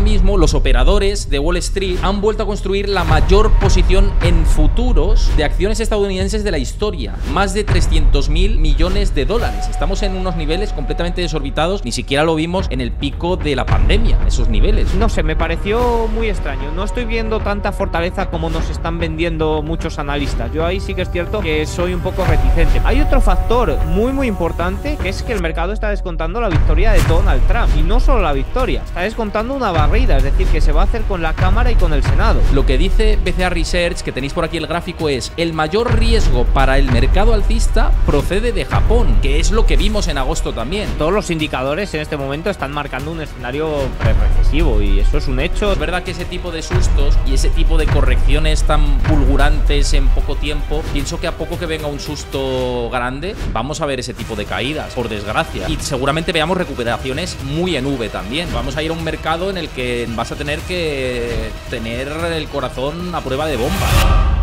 mismo los operadores de Wall Street han vuelto a construir la mayor posición en futuros de acciones estadounidenses de la historia. Más de 300.000 millones de dólares. Estamos en unos niveles completamente desorbitados. Ni siquiera lo vimos en el pico de la pandemia, esos niveles. No sé, me pareció muy extraño. No estoy viendo tanta fortaleza como nos están vendiendo muchos analistas. Yo ahí sí que es cierto que soy un poco reticente. Hay otro factor muy importante, que es que el mercado está descontando la victoria de Donald Trump. Y no solo la victoria, está descontando una barrida, es decir, que se va a hacer con la Cámara y con el Senado. Lo que dice BCA Research, que tenéis por aquí el gráfico, es: el mayor riesgo para el mercado alcista procede de Japón, que es lo que vimos en agosto también. Todos los indicadores en este momento están marcando un escenario recesivo y eso es un hecho. Es verdad que ese tipo de sustos y ese tipo de correcciones tan fulgurantes en poco tiempo, pienso que a poco que venga un susto grande, vamos a ver ese tipo de caídas, por desgracia. Y seguramente veamos recuperaciones muy en V también. Vamos a ir a un mercado en el que vas a tener que tener el corazón a prueba de bomba.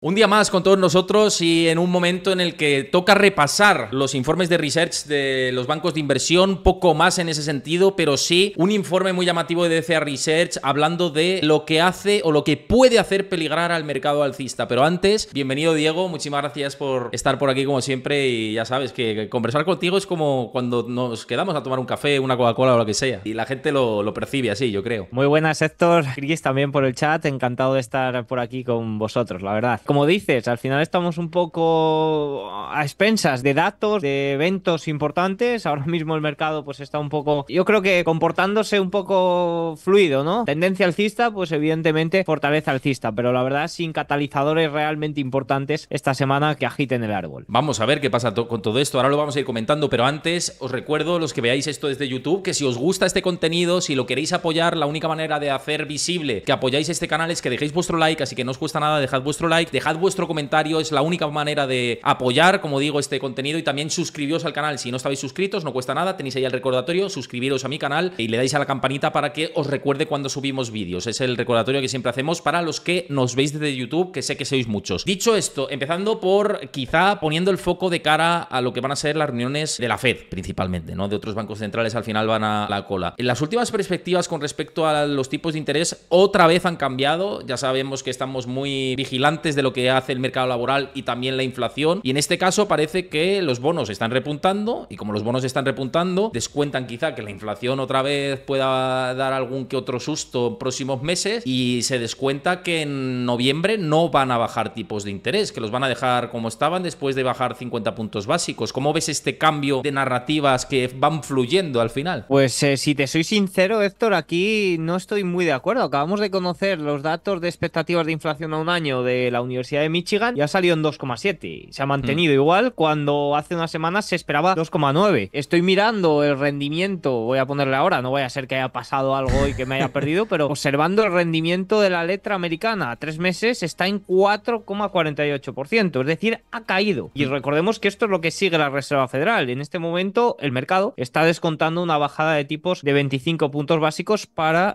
Un día más con todos nosotros y en un momento en el que toca repasar los informes de research de los bancos de inversión, poco más en ese sentido, pero sí un informe muy llamativo de DCA Research hablando de lo que hace o lo que puede hacer peligrar al mercado alcista. Pero antes, bienvenido Diego, muchísimas gracias por estar por aquí como siempre y ya sabes que conversar contigo es como cuando nos quedamos a tomar un café, una Coca-Cola o lo que sea y la gente lo percibe así, yo creo. Muy buenas, Héctor, Cris también por el chat, encantado de estar por aquí con vosotros, la verdad. Como dices, al final estamos un poco a expensas de datos, de eventos importantes. Ahora mismo el mercado pues está un poco, yo creo que comportándose un poco fluido, ¿no? Tendencia alcista, pues evidentemente fortaleza alcista, pero la verdad sin catalizadores realmente importantes esta semana que agiten el árbol. Vamos a ver qué pasa con todo esto, ahora lo vamos a ir comentando, pero antes os recuerdo, los que veáis esto desde YouTube, que si os gusta este contenido, si lo queréis apoyar, la única manera de hacer visible que apoyáis este canal es que dejéis vuestro like, así que no os cuesta nada, dejad vuestro like, dejad vuestro comentario, es la única manera de apoyar, como digo, este contenido, y también suscribiros al canal si no estáis suscritos, no cuesta nada, tenéis ahí el recordatorio, suscribiros a mi canal y le dais a la campanita para que os recuerde cuando subimos vídeos, es el recordatorio que siempre hacemos para los que nos veis desde YouTube, que sé que sois muchos. Dicho esto, empezando por quizá poniendo el foco de cara a lo que van a ser las reuniones de la Fed, principalmente, ¿no? De otros bancos centrales al final van a la cola. En las últimas perspectivas con respecto a los tipos de interés otra vez han cambiado, ya sabemos que estamos muy vigilantes de lo que hace el mercado laboral y también la inflación, y en este caso parece que los bonos están repuntando, y como los bonos están repuntando, descuentan quizá que la inflación otra vez pueda dar algún que otro susto en próximos meses, y se descuenta que en noviembre no van a bajar tipos de interés, que los van a dejar como estaban después de bajar 50 puntos básicos. ¿Cómo ves este cambio de narrativas que van fluyendo al final? Pues si te soy sincero, Héctor, aquí no estoy muy de acuerdo. Acabamos de conocer los datos de expectativas de inflación a un año de la Universidad de Michigan y ha salido en 2,7. Se ha mantenido igual cuando hace unas semanas se esperaba 2,9. Estoy mirando el rendimiento, voy a ponerle ahora, no vaya a ser que haya pasado algo y que me haya perdido, pero observando el rendimiento de la letra americana a 3 meses está en 4,48%, es decir, ha caído. Y recordemos que esto es lo que sigue la Reserva Federal. En este momento el mercado está descontando una bajada de tipos de 25 puntos básicos para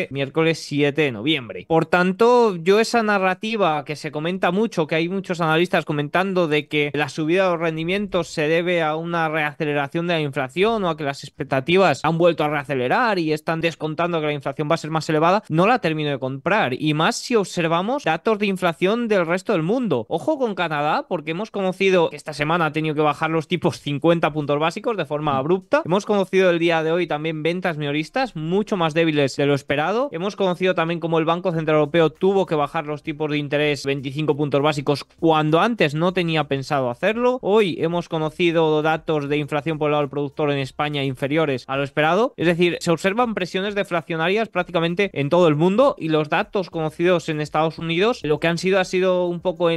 miércoles 7 de noviembre. Por tanto, yo esa narrativa que se comenta mucho, que hay muchos analistas comentando de que la subida de los rendimientos se debe a una reaceleración de la inflación o a que las expectativas han vuelto a reacelerar y están descontando que la inflación va a ser más elevada, no la termino de comprar. Y más si observamos datos de inflación del resto del mundo. Ojo con Canadá, porque hemos conocido que esta semana ha tenido que bajar los tipos 50 puntos básicos de forma abrupta. Hemos conocido el día de hoy también ventas minoristas mucho más débiles de lo esperado. Hemos conocido también cómo el Banco Central Europeo tuvo que bajar los tipos de interés 25 puntos básicos cuando antes no tenía pensado hacerlo. Hoy hemos conocido datos de inflación por el lado del productor en España inferiores a lo esperado. Es decir, se observan presiones deflacionarias prácticamente en todo el mundo y los datos conocidos en Estados Unidos lo que han sido ha sido un poco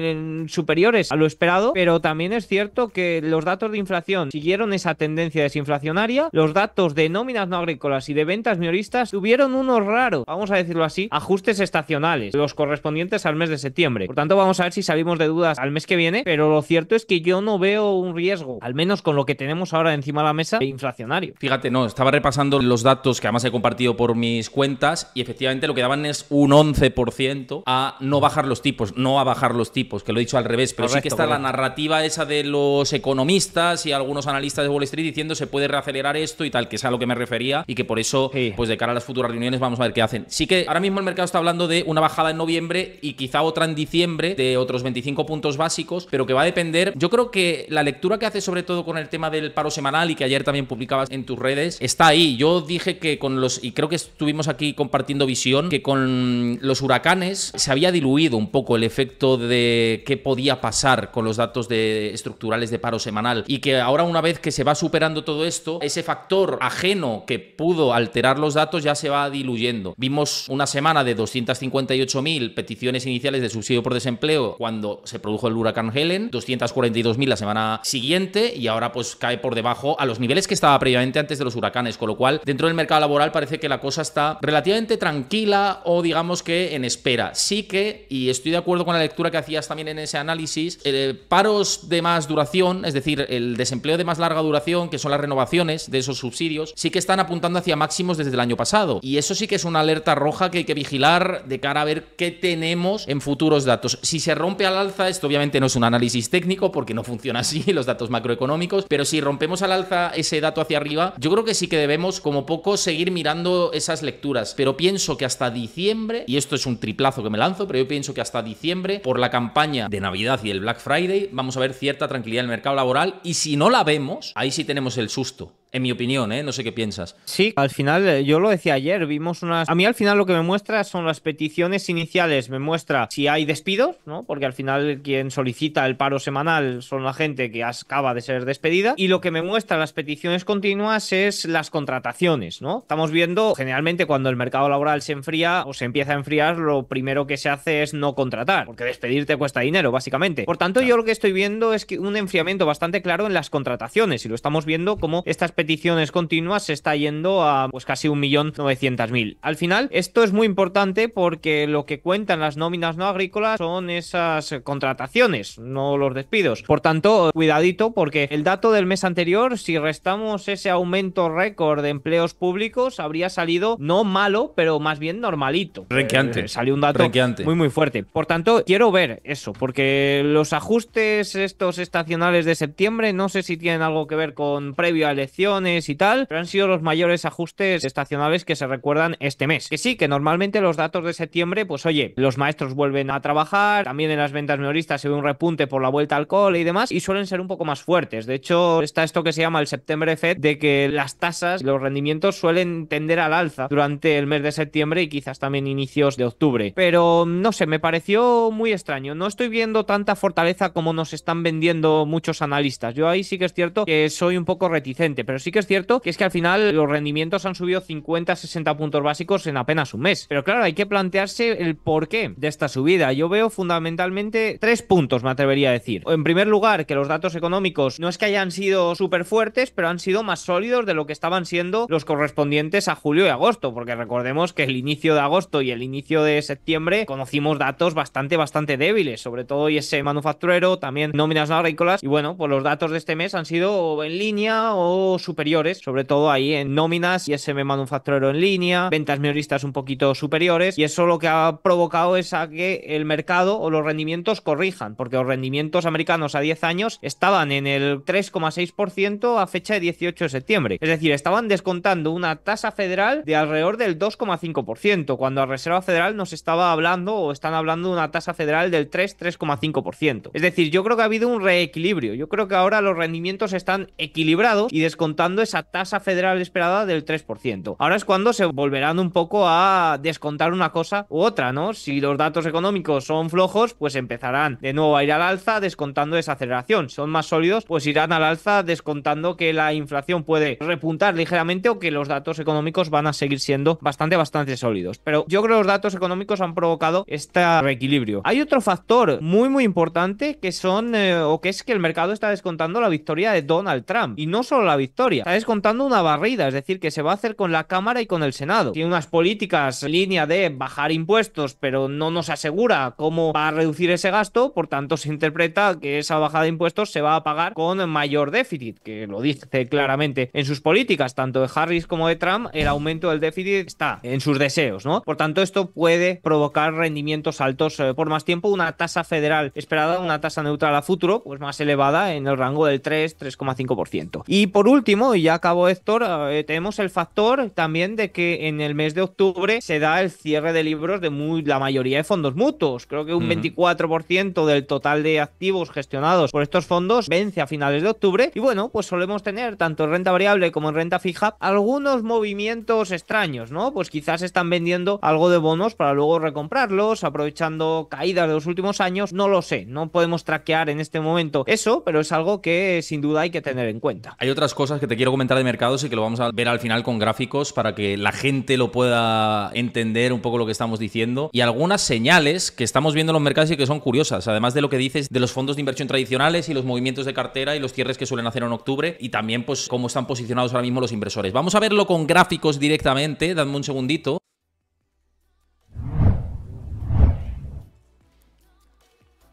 superiores a lo esperado, pero también es cierto que los datos de inflación siguieron esa tendencia desinflacionaria. Los datos de nóminas no agrícolas y de ventas minoristas tuvieron unos raros, vamos a decirlo así, ajustes estacionales, los correspondientes al mes de septiembre. Por tanto, tanto, vamos a ver si salimos de dudas al mes que viene, pero lo cierto es que yo no veo un riesgo, al menos con lo que tenemos ahora encima de la mesa, inflacionario. Fíjate, no, estaba repasando los datos que además he compartido por mis cuentas y efectivamente lo que daban es un 11% a no bajar los tipos, no a bajar los tipos, que lo he dicho al revés, pero correcto, sí que está correcto. La narrativa esa de los economistas y algunos analistas de Wall Street diciendo se puede reacelerar esto y tal, que es a lo que me refería y que por eso, sí, pues de cara a las futuras reuniones vamos a ver qué hacen. Sí que ahora mismo el mercado está hablando de una bajada en noviembre y quizá otra en diciembre de otros 25 puntos básicos, pero que va a depender. Yo creo que la lectura que hace sobre todo con el tema del paro semanal y que ayer también publicabas en tus redes, está ahí. Yo dije que con los, y creo que estuvimos aquí compartiendo visión, que con los huracanes se había diluido un poco el efecto de qué podía pasar con los datos estructurales de paro semanal y que ahora, una vez que se va superando todo esto, ese factor ajeno que pudo alterar los datos ya se va diluyendo. Vimos una semana de 258.000 peticiones iniciales de subsidio por desempleo cuando se produjo el huracán Helen, 242.000 la semana siguiente y ahora pues cae por debajo a los niveles que estaba previamente antes de los huracanes, con lo cual dentro del mercado laboral parece que la cosa está relativamente tranquila o digamos que en espera. Sí que, y estoy de acuerdo con la lectura que hacías también en ese análisis, paros de más duración, es decir, el desempleo de más larga duración, que son las renovaciones de esos subsidios, sí que están apuntando hacia máximos desde el año pasado. Y eso sí que es una alerta roja que hay que vigilar de cara a ver qué tenemos en futuros datos. Si se rompe al alza, esto obviamente no es un análisis técnico porque no funciona así los datos macroeconómicos, pero si rompemos al alza ese dato hacia arriba, yo creo que sí que debemos como poco seguir mirando esas lecturas. Pero pienso que hasta diciembre, y esto es un triplazo que me lanzo, pero yo pienso que hasta diciembre, por la campaña de Navidad y el Black Friday, vamos a ver cierta tranquilidad en el mercado laboral y si no la vemos, ahí sí tenemos el susto. En mi opinión, no sé qué piensas. Sí, al final, yo lo decía ayer, vimos unas... A mí al final lo que me muestra son las peticiones iniciales, me muestra si hay despidos, ¿no? Porque al final quien solicita el paro semanal son la gente que acaba de ser despedida, y lo que me muestra las peticiones continuas es las contrataciones, ¿no? Estamos viendo, generalmente cuando el mercado laboral se enfría o se empieza a enfriar, lo primero que se hace es no contratar, porque despedirte cuesta dinero, básicamente. Por tanto, claro, yo lo que estoy viendo es que un enfriamiento bastante claro en las contrataciones, y lo estamos viendo como estas peticiones continuas se está yendo a pues casi 1.900.000. Al final, esto es muy importante porque lo que cuentan las nóminas no agrícolas son esas contrataciones, no los despidos. Por tanto, cuidadito, porque el dato del mes anterior, si restamos ese aumento récord de empleos públicos, habría salido no malo, pero más bien normalito. Renqueante. Salió un dato muy fuerte. Por tanto, quiero ver eso, porque los ajustes estos estacionales de septiembre, no sé si tienen algo que ver con previo a elecciones y tal, pero han sido los mayores ajustes estacionales que se recuerdan este mes. Que sí, que normalmente los datos de septiembre, pues oye, los maestros vuelven a trabajar, también en las ventas minoristas se ve un repunte por la vuelta al cole y demás, y suelen ser un poco más fuertes. De hecho, está esto que se llama el September Effect, de que las tasas, los rendimientos suelen tender al alza durante el mes de septiembre y quizás también inicios de octubre. Pero no sé, me pareció muy extraño. No estoy viendo tanta fortaleza como nos están vendiendo muchos analistas. Yo ahí sí que es cierto que soy un poco reticente, pero sí que es cierto que es que al final los rendimientos han subido 50-60 puntos básicos en apenas un mes. Pero claro, hay que plantearse el porqué de esta subida. Yo veo fundamentalmente 3 puntos, me atrevería a decir. En primer lugar, que los datos económicos no es que hayan sido súper fuertes, pero han sido más sólidos de lo que estaban siendo los correspondientes a julio y agosto, porque recordemos que el inicio de agosto y el inicio de septiembre conocimos datos bastante débiles, sobre todo ese manufacturero, también nóminas no agrícolas, y bueno, pues los datos de este mes han sido en línea o superiores, sobre todo ahí en nóminas y ISM manufacturero en línea, ventas minoristas un poquito superiores, y eso lo que ha provocado es a que el mercado o los rendimientos corrijan, porque los rendimientos americanos a 10 años estaban en el 3,6% a fecha de 18 de septiembre, es decir, estaban descontando una tasa federal de alrededor del 2,5%, cuando la Reserva Federal nos estaba hablando o están hablando de una tasa federal del 3,5%. Es decir, yo creo que ha habido un reequilibrio, yo creo que ahora los rendimientos están equilibrados y descontando esa tasa federal esperada del 3%. Ahora es cuando se volverán un poco a descontar una cosa u otra, ¿no? Si los datos económicos son flojos, pues empezarán de nuevo a ir al alza descontando esa aceleración. Son más sólidos, pues irán al alza descontando que la inflación puede repuntar ligeramente o que los datos económicos van a seguir siendo bastante sólidos. Pero yo creo que los datos económicos han provocado este reequilibrio. Hay otro factor muy importante que son, o que es que el mercado está descontando la victoria de Donald Trump. Y no solo la victoria, está descontando una barrida, es decir, que se va a hacer con la Cámara y con el Senado. Tiene unas políticas en línea de bajar impuestos, pero no nos asegura cómo cómo va a reducir ese gasto, por tanto se interpreta que esa bajada de impuestos se va a pagar con mayor déficit, que lo dice claramente en sus políticas, tanto de Harris como de Trump, el aumento del déficit está en sus deseos, ¿no? Por tanto, esto puede provocar rendimientos altos por más tiempo, una tasa federal esperada, una tasa neutral a futuro, pues más elevada en el rango del 3,5%. Y por último, y ya acabó Héctor, tenemos el factor también de que en el mes de octubre se da el cierre de libros de la mayoría de fondos mutuos. Creo que un 24% del total de activos gestionados por estos fondos vence a finales de octubre. Y bueno, pues solemos tener tanto en renta variable como en renta fija algunos movimientos extraños, ¿no? Pues quizás están vendiendo algo de bonos para luego recomprarlos, aprovechando caídas de los últimos años. No lo sé, no podemos traquear en este momento eso, pero es algo que sin duda hay que tener en cuenta. Hay otras cosas que te quiero comentar de mercados y que lo vamos a ver al final con gráficos para que la gente lo pueda entender un poco lo que estamos diciendo, y algunas señales que estamos viendo en los mercados y que son curiosas, además de lo que dices de los fondos de inversión tradicionales y los movimientos de cartera y los cierres que suelen hacer en octubre, y también pues cómo están posicionados ahora mismo los inversores. Vamos a verlo con gráficos directamente, dadme un segundito.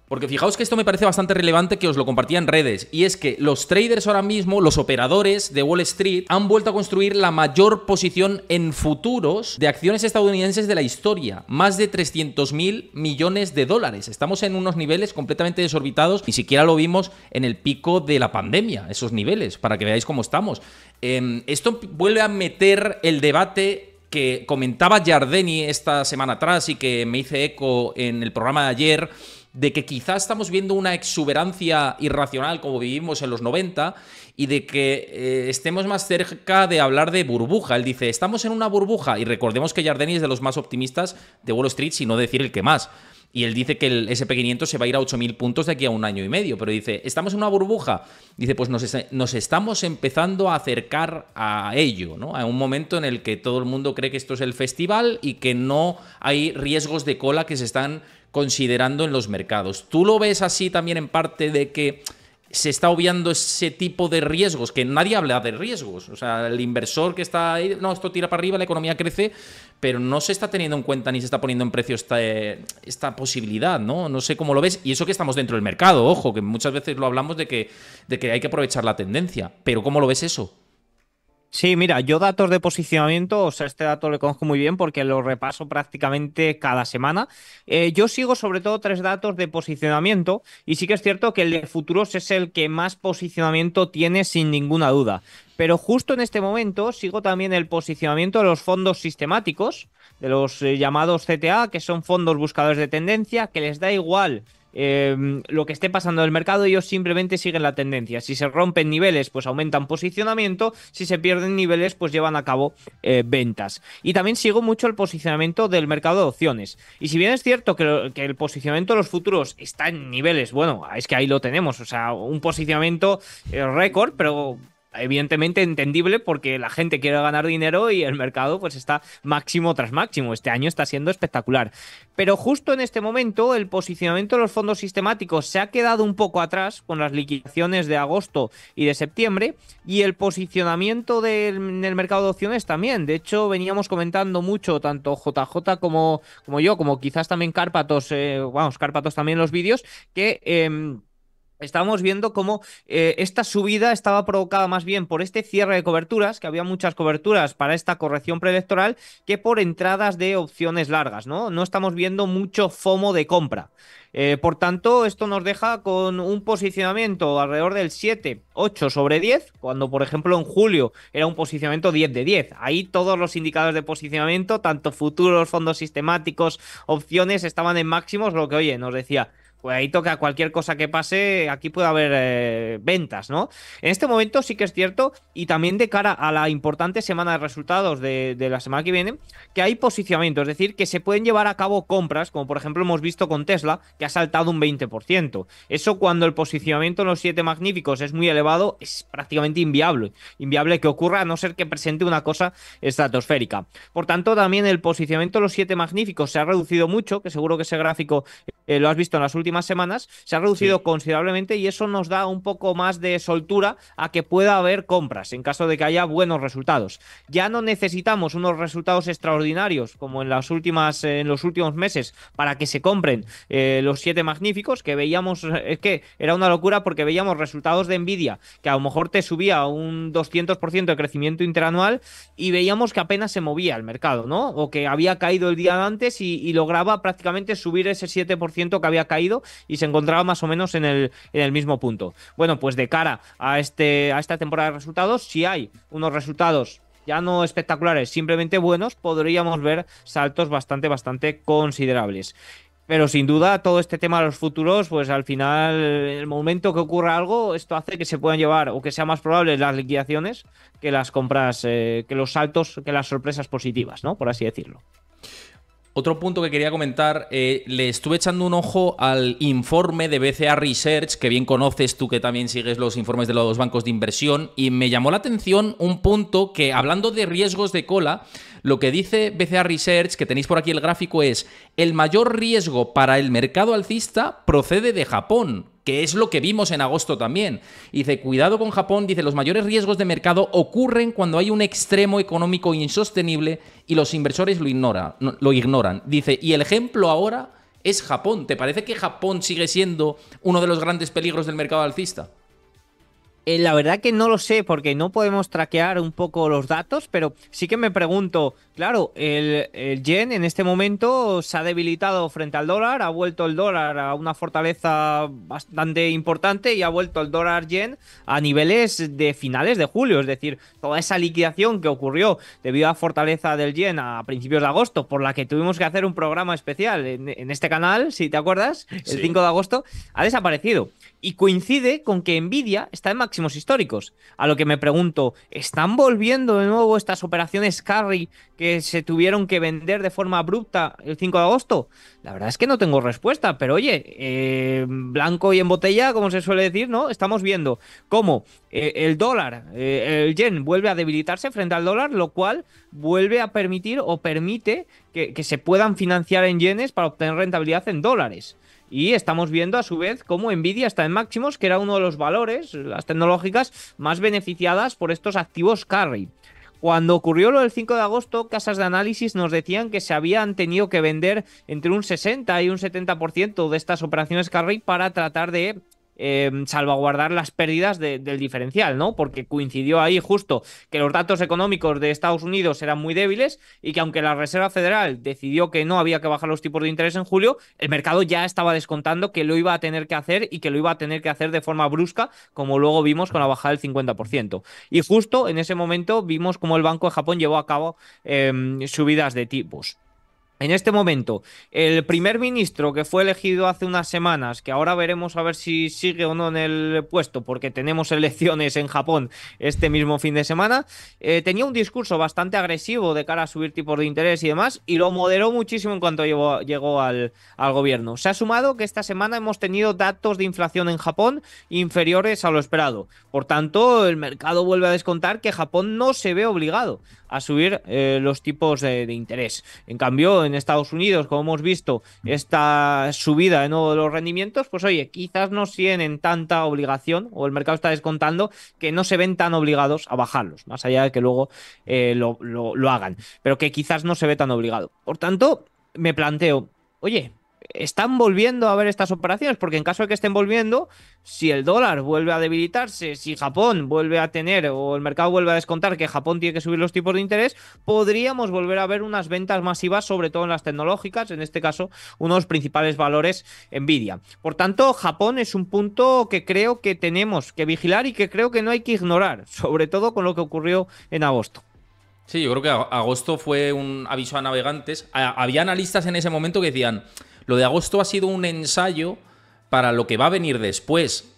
Porque fijaos que esto me parece bastante relevante, que os lo compartía en redes, y es que los traders ahora mismo, los operadores de Wall Street, han vuelto a construir la mayor posición en futuros de acciones estadounidenses de la historia, más de 300.000 millones de dólares. Estamos en unos niveles completamente desorbitados, ni siquiera lo vimos en el pico de la pandemia, esos niveles, para que veáis cómo estamos. Esto vuelve a meter el debate que comentaba Yardeni esta semana atrás y que me hice eco en el programa de ayer, de que quizás estamos viendo una exuberancia irracional como vivimos en los 90 y de que estemos más cerca de hablar de burbuja. Él dice, estamos en una burbuja, y recordemos que Yardeni es de los más optimistas de Wall Street, si no decir el que más. Y él dice que el SP500 se va a ir a 8.000 puntos de aquí a un año y medio. Pero dice, ¿estamos en una burbuja? Dice, pues nos estamos empezando a acercar a ello, ¿no? A un momento en el que todo el mundo cree que esto es el festival y que no hay riesgos de cola que se están considerando en los mercados. ¿Tú lo ves así también en parte de que se está obviando ese tipo de riesgos? Que nadie habla de riesgos. O sea, el inversor que está ahí, no, esto tira para arriba, la economía crece, pero no se está teniendo en cuenta ni se está poniendo en precio esta posibilidad, ¿no? No sé cómo lo ves. Y eso que estamos dentro del mercado, ojo, que muchas veces lo hablamos de que hay que aprovechar la tendencia. Pero ¿cómo lo ves eso? Sí, mira, yo datos de posicionamiento, o sea, este dato lo conozco muy bien porque lo repaso prácticamente cada semana. Yo sigo sobre todo 3 datos de posicionamiento, y sí que es cierto que el de futuros es el que más posicionamiento tiene sin ninguna duda. Pero justo en este momento sigo también el posicionamiento de los fondos sistemáticos, de los llamados CTA, que son fondos buscadores de tendencia, que les da igual lo que esté pasando en el mercado. Ellos simplemente siguen la tendencia. Si se rompen niveles, pues aumentan posicionamiento. Si se pierden niveles, pues llevan a cabo ventas. Y también sigo mucho el posicionamiento del mercado de opciones. Y si bien es cierto que el posicionamiento de los futuros está en niveles, bueno, es que ahí lo tenemos, o sea, un posicionamiento récord, pero evidentemente entendible porque la gente quiere ganar dinero y el mercado pues está máximo tras máximo. Este año está siendo espectacular. Pero justo en este momento el posicionamiento de los fondos sistemáticos se ha quedado un poco atrás con las liquidaciones de agosto y de septiembre, y el posicionamiento en el mercado de opciones también. De hecho, veníamos comentando mucho, tanto JJ como yo, como quizás también Cárpatos, Cárpatos también en los vídeos, que estábamos viendo cómo esta subida estaba provocada más bien por este cierre de coberturas, que había muchas coberturas para esta corrección preelectoral, que por entradas de opciones largas, ¿no? No estamos viendo mucho FOMO de compra. Por tanto, esto nos deja con un posicionamiento alrededor del 7, 8 sobre 10, cuando por ejemplo en julio era un posicionamiento 10 de 10. Ahí todos los indicadores de posicionamiento, tanto futuros, fondos sistemáticos, opciones, estaban en máximos, lo que, oye, nos decía, pues ahí toca cualquier cosa que pase, aquí puede haber ventas, ¿no? En este momento sí que es cierto, y también de cara a la importante semana de resultados de la semana que viene, que hay posicionamiento, es decir, que se pueden llevar a cabo compras, como por ejemplo hemos visto con Tesla, que ha saltado un 20%. Eso, cuando el posicionamiento en los 7 magníficos es muy elevado, es prácticamente inviable. Inviable que ocurra, a no ser que presente una cosa estratosférica. Por tanto, también el posicionamiento en los 7 magníficos se ha reducido mucho, que seguro que ese gráfico lo has visto en las últimas semanas, se ha reducido Sí. considerablemente y eso nos da un poco más de soltura a que pueda haber compras en caso de que haya buenos resultados. Ya no necesitamos unos resultados extraordinarios como en los últimos meses para que se compren los 7 magníficos que veíamos, es que era una locura porque veíamos resultados de Nvidia que a lo mejor te subía un 200% de crecimiento interanual y veíamos que apenas se movía el mercado, ¿no? O que había caído el día antes y lograba prácticamente subir ese 7% que había caído y se encontraba más o menos en el mismo punto. Bueno, pues de cara a esta temporada de resultados, si hay unos resultados ya no espectaculares, simplemente buenos, podríamos ver saltos bastante considerables. Pero sin duda, todo este tema de los futuros, pues al final, en el momento que ocurra algo, esto hace que se puedan llevar o que sea más probable las liquidaciones que las compras, que los saltos, que las sorpresas positivas, ¿no? Por así decirlo. Otro punto que quería comentar, le estuve echando un ojo al informe de BCA Research, que bien conoces tú que también sigues los informes de los bancos de inversión, y me llamó la atención un punto que, hablando de riesgos de cola, lo que dice BCA Research, que tenéis por aquí el gráfico, es el mayor riesgo para el mercado alcista procede de Japón, que es lo que vimos en agosto también. Y dice, cuidado con Japón, dice, los mayores riesgos de mercado ocurren cuando hay un extremo económico insostenible y los inversores lo ignoran. Dice, y el ejemplo ahora es Japón. ¿Te parece que Japón sigue siendo uno de los grandes peligros del mercado alcista? La verdad que no lo sé porque no podemos traquear un poco los datos, pero sí que me pregunto, claro, el yen en este momento se ha debilitado frente al dólar, ha vuelto el dólar a una fortaleza bastante importante y ha vuelto el dólar yen a niveles de finales de julio, es decir, toda esa liquidación que ocurrió debido a la fortaleza del yen a principios de agosto, por la que tuvimos que hacer un programa especial en este canal, si te acuerdas, el Sí. 5 de agosto, ha desaparecido. Y coincide con que Nvidia está en máximos históricos. A lo que me pregunto, ¿están volviendo de nuevo estas operaciones carry que se tuvieron que vender de forma abrupta el 5 de agosto? La verdad es que no tengo respuesta, pero oye, blanco y en botella, como se suele decir, ¿no? Estamos viendo cómo el dólar, el yen vuelve a debilitarse frente al dólar, lo cual vuelve a permitir o permite que se puedan financiar en yenes para obtener rentabilidad en dólares. Y estamos viendo a su vez cómo Nvidia está en máximos, que era uno de los valores, las tecnológicas, más beneficiadas por estos activos carry. Cuando ocurrió lo del 5 de agosto, casas de análisis nos decían que se habían tenido que vender entre un 60 y un 70% de estas operaciones carry para tratar de salvaguardar las pérdidas del diferencial, ¿no? Porque coincidió ahí justo que los datos económicos de Estados Unidos eran muy débiles y que aunque la Reserva Federal decidió que no había que bajar los tipos de interés en julio, el mercado ya estaba descontando que lo iba a tener que hacer y que lo iba a tener que hacer de forma brusca, como luego vimos con la bajada del 50%. Y justo en ese momento vimos cómo el Banco de Japón llevó a cabo subidas de tipos. En este momento, el primer ministro que fue elegido hace unas semanas, que ahora veremos a ver si sigue o no en el puesto, porque tenemos elecciones en Japón este mismo fin de semana, tenía un discurso bastante agresivo de cara a subir tipos de interés y demás, y lo moderó muchísimo en cuanto llegó al gobierno. Se ha sumado que esta semana hemos tenido datos de inflación en Japón inferiores a lo esperado. Por tanto, el mercado vuelve a descontar que Japón no se ve obligado a subir los tipos de interés. En cambio, en Estados Unidos, como hemos visto, esta subida de nuevo de los rendimientos, pues oye, quizás no tienen tanta obligación, o el mercado está descontando que no se ven tan obligados a bajarlos, más allá de que luego lo hagan, pero que quizás no se ve tan obligado. Por tanto, me planteo, oye, ¿están volviendo a ver estas operaciones? Porque en caso de que estén volviendo, si el dólar vuelve a debilitarse, si Japón vuelve a tener o el mercado vuelve a descontar que Japón tiene que subir los tipos de interés, podríamos volver a ver unas ventas masivas, sobre todo en las tecnológicas, en este caso uno de los principales valores, Nvidia. Por tanto, Japón es un punto que creo que tenemos que vigilar y que creo que no hay que ignorar, sobre todo con lo que ocurrió en agosto. Sí, yo creo que agosto fue un aviso a navegantes. Había analistas en ese momento que decían, lo de agosto ha sido un ensayo para lo que va a venir después.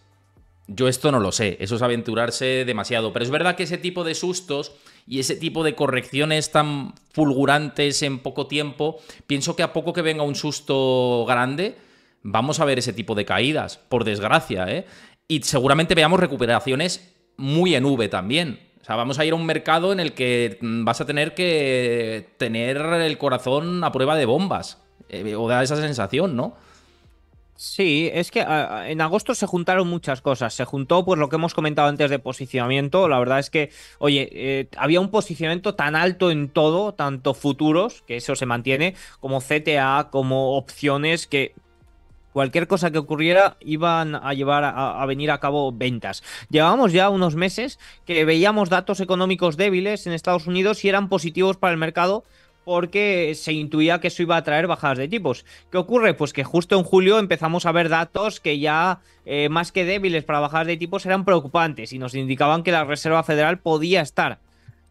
Yo esto no lo sé, eso es aventurarse demasiado. Pero es verdad que ese tipo de sustos y ese tipo de correcciones tan fulgurantes en poco tiempo, pienso que a poco que venga un susto grande, vamos a ver ese tipo de caídas, por desgracia, ¿eh? Y seguramente veamos recuperaciones muy en V también. O sea, vamos a ir a un mercado en el que vas a tener que tener el corazón a prueba de bombas. O da esa sensación, ¿no? Sí, es que en agosto se juntaron muchas cosas. Se juntó, pues lo que hemos comentado antes de posicionamiento. La verdad es que, oye, había un posicionamiento tan alto en todo, tanto futuros, que eso se mantiene, como CTA, como opciones, que cualquier cosa que ocurriera iban a llevar a venir a cabo ventas. Llevábamos ya unos meses que veíamos datos económicos débiles en Estados Unidos y eran positivos para el mercado porque se intuía que eso iba a traer bajadas de tipos. ¿Qué ocurre? Pues que justo en julio empezamos a ver datos que ya, más que débiles para bajadas de tipos, eran preocupantes y nos indicaban que la Reserva Federal podía estar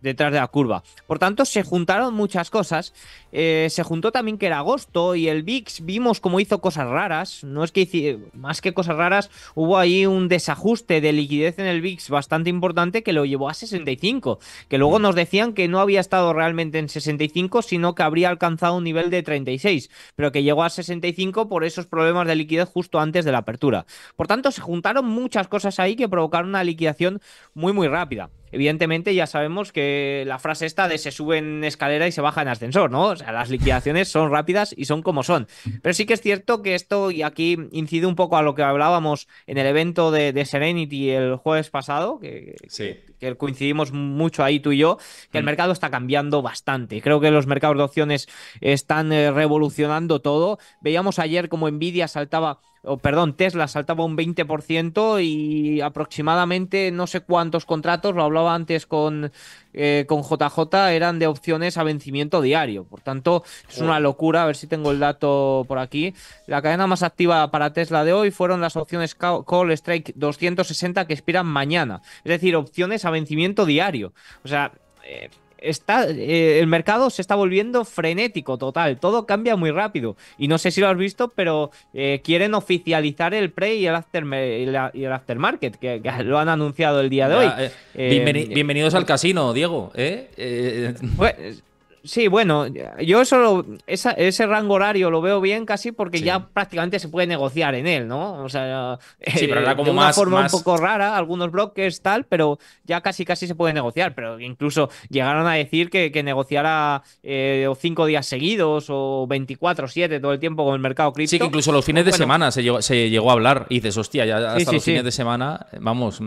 detrás de la curva. Por tanto, se juntaron muchas cosas. Se juntó también que era agosto y el VIX vimos cómo hizo cosas raras. No es que más que cosas raras, hubo ahí un desajuste de liquidez en el VIX bastante importante que lo llevó a 65. Que luego nos decían que no había estado realmente en 65, sino que habría alcanzado un nivel de 36, pero que llegó a 65 por esos problemas de liquidez justo antes de la apertura. Por tanto, se juntaron muchas cosas ahí que provocaron una liquidación muy, muy rápida. Evidentemente ya sabemos que la frase esta de se sube en escalera y se baja en ascensor, ¿no? O sea, las liquidaciones son rápidas y son como son. Pero sí que es cierto que esto, y aquí incide un poco a lo que hablábamos en el evento de Serenity el jueves pasado, Sí. que coincidimos mucho ahí tú y yo, que el Mm. mercado está cambiando bastante. Creo que los mercados de opciones están revolucionando todo. Veíamos ayer como Nvidia saltaba, o perdón, Tesla saltaba un 20% y aproximadamente no sé cuántos contratos, lo hablaba antes con JJ, eran de opciones a vencimiento diario. Por tanto, es una Joder. locura. A ver si tengo el dato por aquí. La cadena más activa para Tesla de hoy fueron las opciones Call Strike 260 que expiran mañana. Es decir, opciones a vencimiento diario. O sea, el mercado se está volviendo frenético total, todo cambia muy rápido y no sé si lo has visto, pero quieren oficializar el pre y el aftermarket, que lo han anunciado el día de hoy. Ya, Eh, bienvenidos al casino, Diego. ¿Eh? pues, sí, bueno, yo ese rango horario lo veo bien casi porque Sí. ya prácticamente se puede negociar en él, ¿no? O sea, Sí, pero era de como una más, forma un más. poco rara, algunos bloques tal, pero ya casi se puede negociar. Pero incluso llegaron a decir que negociara 5 días seguidos o 24/7 todo el tiempo con el mercado Sí, que cripto. incluso los fines Pues de bueno, semana se llegó a hablar. Y dices, hostia, ya sí, hasta sí, los fines sí. de semana, vamos.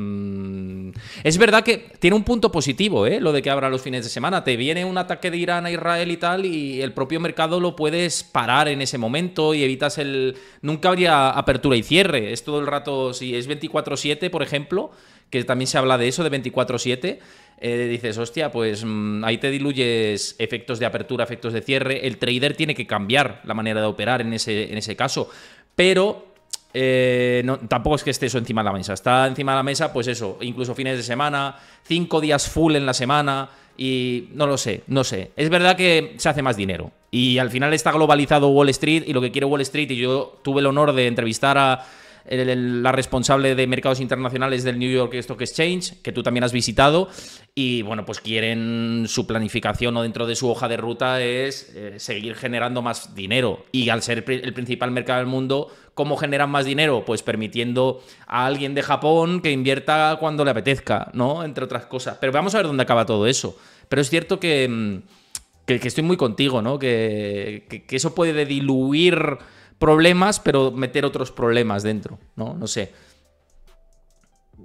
Es verdad que tiene un punto positivo, ¿eh? Lo de que abra los fines de semana. Te viene un ataque de Irán a Israel y tal, y el propio mercado lo puedes parar en ese momento y evitas el. Nunca habría apertura y cierre. Es todo el rato. Si es 24/7, por ejemplo, que también se habla de eso, de 24/7. Dices, hostia, pues ahí te diluyes efectos de apertura, efectos de cierre. El trader tiene que cambiar la manera de operar en ese caso. Pero tampoco es que esté eso encima de la mesa. Está encima de la mesa, pues eso, incluso fines de semana, 5 días full en la semana. Y no lo sé, no sé. Es verdad que se hace más dinero. Y al final está globalizado Wall Street y lo que quiere Wall Street, y yo tuve el honor de entrevistar a la responsable de mercados internacionales del New York Stock Exchange, que tú también has visitado, y bueno, pues quieren su planificación o dentro de su hoja de ruta es seguir generando más dinero. Y al ser el principal mercado del mundo, ¿cómo generan más dinero? Pues permitiendo a alguien de Japón que invierta cuando le apetezca, ¿no? Entre otras cosas. Pero vamos a ver dónde acaba todo eso. Pero es cierto que estoy muy contigo, ¿no? Que eso puede diluir problemas, pero meter otros problemas dentro, ¿no? No sé.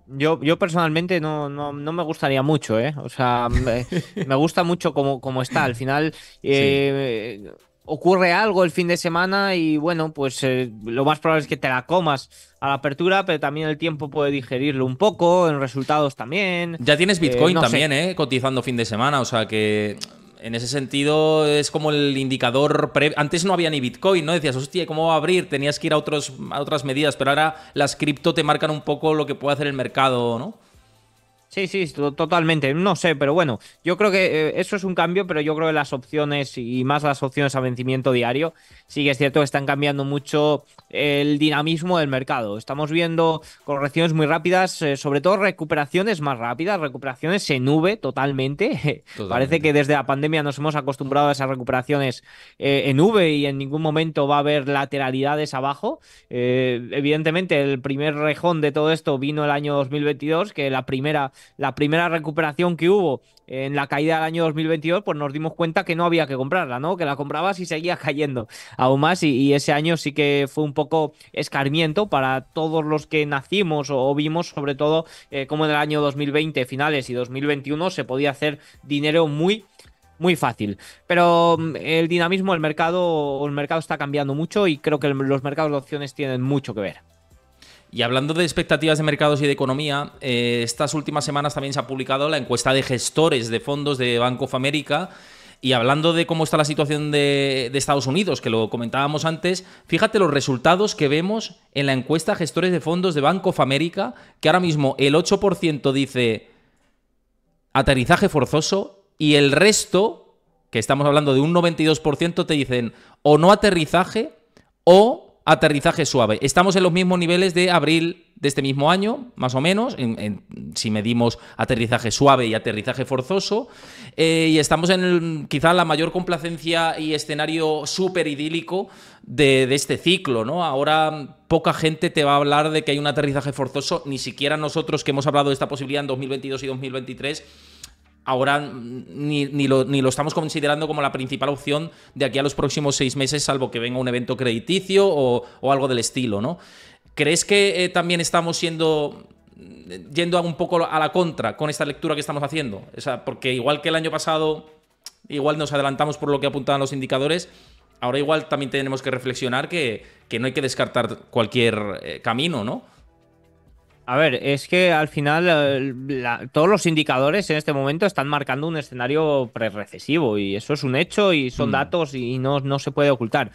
Yo personalmente no me gustaría mucho, ¿eh? O sea, me gusta mucho como está. Al final Sí. ocurre algo el fin de semana y bueno, pues lo más probable es que te la comas a la apertura, pero también el tiempo puede digerirlo un poco, en resultados también. Ya tienes Bitcoin No sé. también, ¿eh? Cotizando fin de semana, o sea que en ese sentido es como el indicador Antes no había ni Bitcoin, ¿no? Decías, hostia, ¿cómo va a abrir? Tenías que ir a otras medidas, pero ahora las cripto te marcan un poco lo que puede hacer el mercado, ¿no? Sí, sí, totalmente. No sé, pero bueno, yo creo que eso es un cambio, pero yo creo que las opciones y más las opciones a vencimiento diario, sí que es cierto que están cambiando mucho el dinamismo del mercado. Estamos viendo correcciones muy rápidas, sobre todo recuperaciones más rápidas, recuperaciones en V totalmente. Parece Totalmente. que desde la pandemia nos hemos acostumbrado a esas recuperaciones en V y en ningún momento va a haber lateralidades abajo. Evidentemente, el primer rejón de todo esto vino el año 2022, que la primera la primera recuperación que hubo en la caída del año 2022, pues nos dimos cuenta que no había que comprarla, ¿no? Que la comprabas y seguía cayendo aún más, y ese año sí que fue un poco escarmiento para todos los que nacimos o vimos sobre todo cómo en el año 2020 finales y 2021 se podía hacer dinero muy fácil. Pero el dinamismo, el mercado está cambiando mucho, y creo que los mercados de opciones tienen mucho que ver. Y hablando de expectativas de mercados y de economía, estas últimas semanas también se ha publicado la encuesta de gestores de fondos de Bank of America. Y hablando de cómo está la situación de Estados Unidos, que lo comentábamos antes, fíjate los resultados que vemos en la encuesta gestores de fondos de Bank of America, que ahora mismo el 8% dice aterrizaje forzoso, y el resto, que estamos hablando de un 92%, te dicen o no aterrizaje o aterrizaje suave. Estamos en los mismos niveles de abril de este mismo año, más o menos, si medimos aterrizaje suave y aterrizaje forzoso, y estamos en quizá la mayor complacencia y escenario súper idílico de este ciclo, ¿no? Ahora poca gente te va a hablar de que hay un aterrizaje forzoso, ni siquiera nosotros que hemos hablado de esta posibilidad en 2022 y 2023, ahora ni lo estamos considerando como la principal opción de aquí a los próximos 6 meses, salvo que venga un evento crediticio o algo del estilo, ¿no? ¿Crees que también estamos yendo un poco a la contra con esta lectura que estamos haciendo? O sea, porque igual que el año pasado, igual nos adelantamos por lo que apuntaban los indicadores, ahora igual también tenemos que reflexionar que no hay que descartar cualquier camino, ¿no? A ver, es que al final todos los indicadores en este momento están marcando un escenario prerrecesivo, y eso es un hecho y son datos y no se puede ocultar.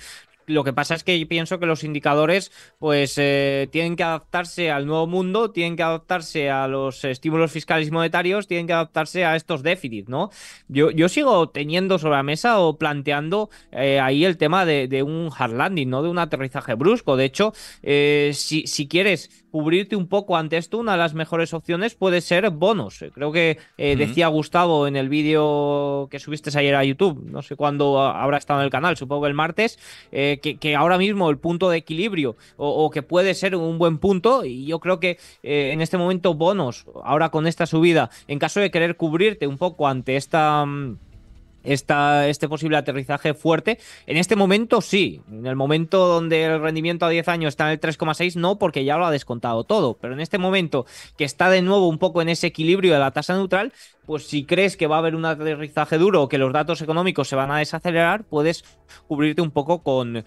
Lo que pasa es que yo pienso que los indicadores pues tienen que adaptarse al nuevo mundo, tienen que adaptarse a los estímulos fiscales y monetarios, tienen que adaptarse a estos déficits, ¿no? Yo sigo teniendo sobre la mesa o planteando ahí el tema de un hard landing, ¿no? De un aterrizaje brusco. De hecho, si quieres cubrirte un poco ante esto, una de las mejores opciones puede ser bonos. Creo que decía Gustavo en el vídeo que subiste ayer a YouTube, no sé cuándo habrá estado en el canal, supongo que el martes, que ahora mismo el punto de equilibrio o que puede ser un buen punto, y yo creo que en este momento bonos, ahora con esta subida, en caso de querer cubrirte un poco ante este posible aterrizaje fuerte, en este momento sí, en el momento donde el rendimiento a 10 años está en el 3,6, no, porque ya lo ha descontado todo, pero en este momento que está de nuevo un poco en ese equilibrio de la tasa neutral, pues si crees que va a haber un aterrizaje duro o que los datos económicos se van a desacelerar, puedes cubrirte un poco con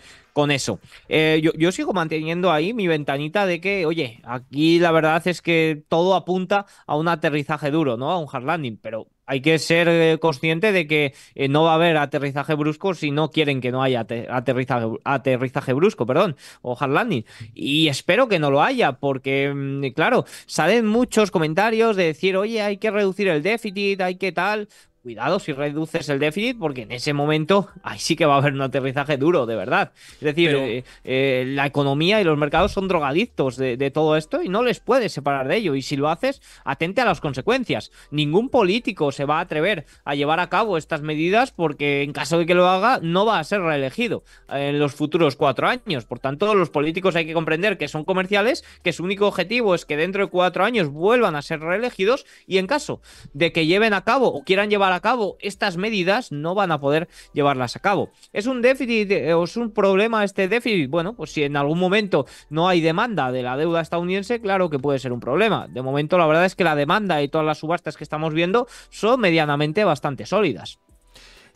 eso. Yo sigo manteniendo ahí mi ventanita de que, oye, aquí la verdad es que todo apunta a un aterrizaje duro, ¿no? A un hard landing, pero hay que ser consciente de que no va a haber aterrizaje brusco si no quieren que no haya aterrizaje brusco, perdón, o hard landing. Y espero que no lo haya, porque, claro, salen muchos comentarios de decir, oye, hay que reducir el déficit, hay que tal. Cuidado si reduces el déficit, porque en ese momento ahí sí que va a haber un aterrizaje duro, de verdad. Es decir, la economía y los mercados son drogadictos de todo esto y no les puedes separar de ello. Y si lo haces, atente a las consecuencias. Ningún político se va a atrever a llevar a cabo estas medidas, porque en caso de que lo haga, no va a ser reelegido en los futuros 4 años. Por tanto, los políticos hay que comprender que son comerciales, que su único objetivo es que dentro de 4 años vuelvan a ser reelegidos, y en caso de que lleven a cabo o quieran llevar a cabo estas medidas, no van a poder llevarlas a cabo. ¿Es un déficit o es un problema este déficit? Bueno, pues si en algún momento no hay demanda de la deuda estadounidense, claro que puede ser un problema. De momento, la verdad es que la demanda y todas las subastas que estamos viendo son medianamente bastante sólidas.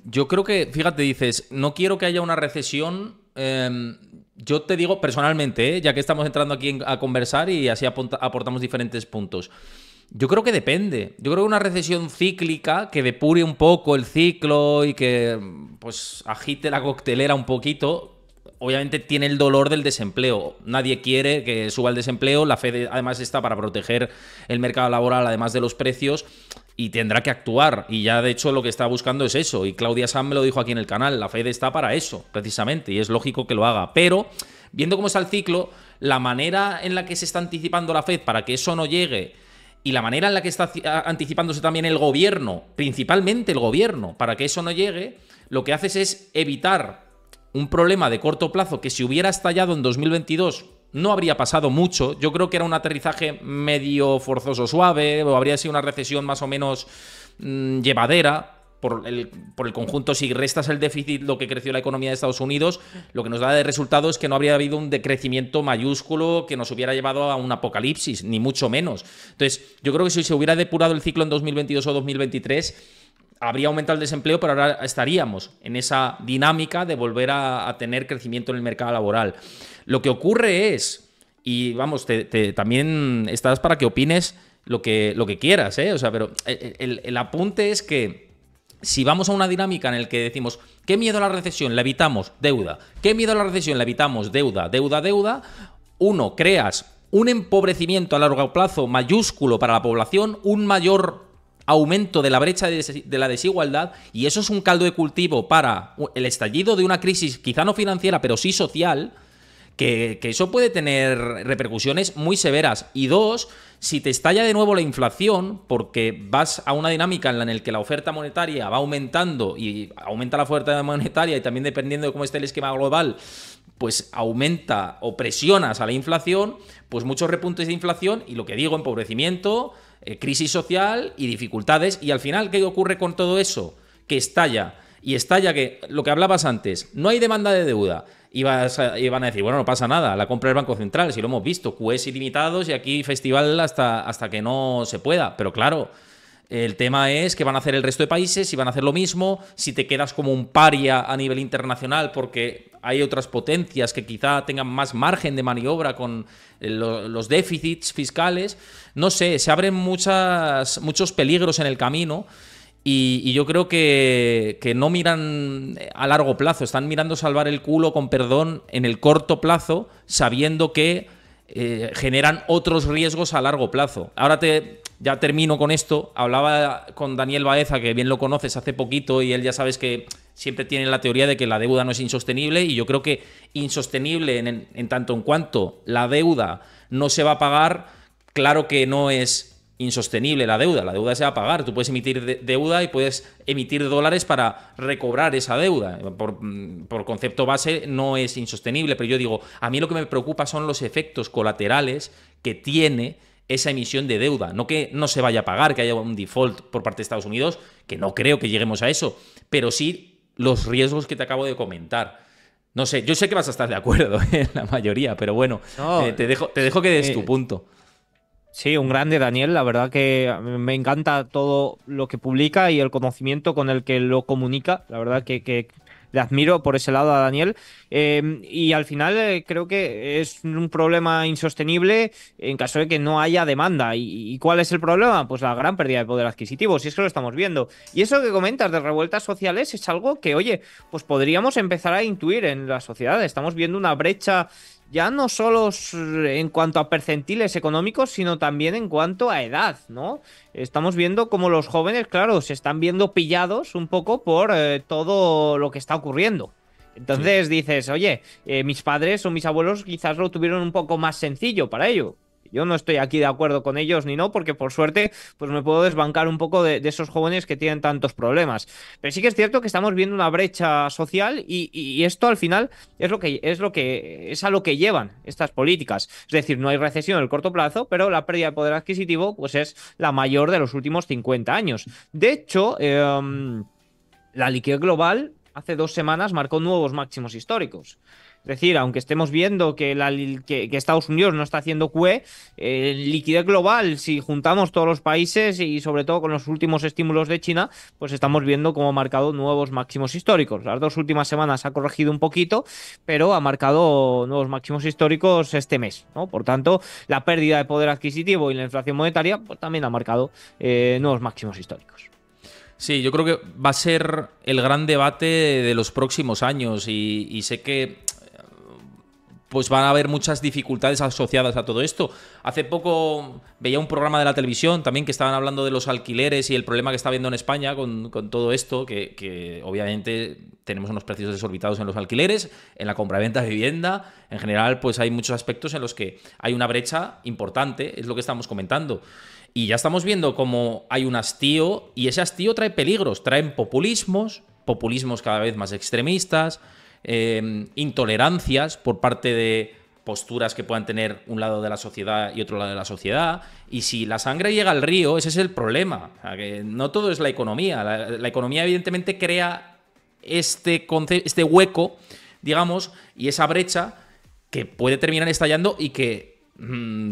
Yo creo que, fíjate, dices, no quiero que haya una recesión. Yo te digo personalmente, ya que estamos entrando aquí a conversar y así aportamos diferentes puntos. Yo creo que depende. Yo creo que una recesión cíclica que depure un poco el ciclo y que pues agite la coctelera un poquito, obviamente tiene el dolor del desempleo. Nadie quiere que suba el desempleo. La Fed además está para proteger el mercado laboral, además de los precios, y tendrá que actuar. Y ya de hecho lo que está buscando es eso. Y Claudia Samm me lo dijo aquí en el canal. La Fed está para eso, precisamente, y es lógico que lo haga. Pero, viendo cómo está el ciclo, la manera en la que se está anticipando la Fed para que eso no llegue, y la manera en la que está anticipándose también el gobierno, principalmente el gobierno, para que eso no llegue, lo que haces es evitar un problema de corto plazo que si hubiera estallado en 2022 no habría pasado mucho. Yo creo que era un aterrizaje medio forzoso suave, o habría sido una recesión más o menos llevadera. Por el conjunto, si restas el déficit, lo que creció la economía de Estados Unidos, lo que nos da de resultado es que no habría habido un decrecimiento mayúsculo que nos hubiera llevado a un apocalipsis, ni mucho menos. Entonces, yo creo que si se hubiera depurado el ciclo en 2022 o 2023, habría aumentado el desempleo, pero ahora estaríamos en esa dinámica de volver a tener crecimiento en el mercado laboral. Lo que ocurre es, y vamos, también estás para que opines lo que quieras, ¿eh? O sea, pero el apunte es que si vamos a una dinámica en la que decimos, ¿qué miedo a la recesión? La evitamos, deuda. ¿Qué miedo a la recesión? La evitamos, deuda, deuda, deuda. Uno, creas un empobrecimiento a largo plazo mayúsculo para la población, un mayor aumento de la brecha de la desigualdad, y eso es un caldo de cultivo para el estallido de una crisis, quizá no financiera, pero sí social, que eso puede tener repercusiones muy severas. Y dos, si te estalla de nuevo la inflación, porque vas a una dinámica en la que la oferta monetaria va aumentando y aumenta la oferta monetaria, y también dependiendo de cómo esté el esquema global, pues aumenta o presionas a la inflación, pues muchos repuntes de inflación y lo que digo, empobrecimiento, crisis social y dificultades. Y al final, ¿qué ocurre con todo eso? Que estalla. Y estalla que, lo que hablabas antes, no hay demanda de deuda. Y van a decir, bueno, no pasa nada, la compra del Banco Central, si lo hemos visto, QEs ilimitados y aquí festival hasta que no se pueda. Pero claro, el tema es que van a hacer el resto de países, si van a hacer lo mismo, si te quedas como un paria a nivel internacional porque hay otras potencias que quizá tengan más margen de maniobra con los déficits fiscales. No sé, se abren muchos peligros en el camino. Y yo creo que no miran a largo plazo, están mirando salvar el culo, con perdón, en el corto plazo, sabiendo que generan otros riesgos a largo plazo. Ahora ya termino con esto. Hablaba con Daniel Baeza, que bien lo conoces, hace poquito, y él ya sabes que siempre tiene la teoría de que la deuda no es insostenible, y yo creo que insostenible en tanto en cuanto la deuda no se va a pagar, claro que no es insostenible la deuda se va a pagar. Tú puedes emitir deuda y puedes emitir dólares para recobrar esa deuda. Por concepto base no es insostenible, pero yo digo, a mí lo que me preocupa son los efectos colaterales que tiene esa emisión de deuda. No que no se vaya a pagar, que haya un default por parte de Estados Unidos, que no creo que lleguemos a eso, pero sí los riesgos que te acabo de comentar. No sé, yo sé que vas a estar de acuerdo en la mayoría, pero bueno, no, te dejo que des tu punto. Sí, un grande Daniel, la verdad que me encanta todo lo que publica y el conocimiento con el que lo comunica, la verdad que le admiro por ese lado a Daniel. Y al final creo que es un problema insostenible en caso de que no haya demanda. ¿Y cuál es el problema? Pues la gran pérdida de poder adquisitivo, si es que lo estamos viendo. Y eso que comentas de revueltas sociales es algo que, oye, pues podríamos empezar a intuir en la sociedad. Estamos viendo una brecha ya no solo en cuanto a percentiles económicos, sino también en cuanto a edad, ¿no? Estamos viendo cómo los jóvenes, claro, se están viendo pillados un poco por todo lo que está ocurriendo. Entonces dices, oye, mis padres o mis abuelos quizás lo tuvieron un poco más sencillo para ello. Yo no estoy aquí de acuerdo con ellos ni no, porque por suerte pues me puedo desbancar un poco de esos jóvenes que tienen tantos problemas. Pero sí que es cierto que estamos viendo una brecha social y esto al final es a lo que llevan estas políticas. Es decir, no hay recesión en el corto plazo, pero la pérdida de poder adquisitivo pues es la mayor de los últimos 50 años. De hecho, la liquidez global hace 2 semanas marcó nuevos máximos históricos. Es decir, aunque estemos viendo que Estados Unidos no está haciendo QE, liquidez global, si juntamos todos los países y sobre todo con los últimos estímulos de China, pues estamos viendo cómo ha marcado nuevos máximos históricos. Las 2 últimas semanas ha corregido un poquito, pero ha marcado nuevos máximos históricos este mes, ¿no? Por tanto, la pérdida de poder adquisitivo y la inflación monetaria pues, también ha marcado nuevos máximos históricos. Sí, yo creo que va a ser el gran debate de los próximos años y sé que pues van a haber muchas dificultades asociadas a todo esto. Hace poco veía un programa de la televisión también que estaban hablando de los alquileres y el problema que está habiendo en España con todo esto, que obviamente tenemos unos precios desorbitados en los alquileres, en la compraventa de vivienda. En general, pues hay muchos aspectos en los que hay una brecha importante, es lo que estamos comentando. Y ya estamos viendo cómo hay un hastío, y ese hastío trae peligros, traen populismos cada vez más extremistas, intolerancias por parte de posturas que puedan tener un lado de la sociedad y otro lado de la sociedad. Y si la sangre llega al río, ese es el problema. O sea, que no todo es la economía. La economía, evidentemente, crea este hueco, digamos, y esa brecha que puede terminar estallando y que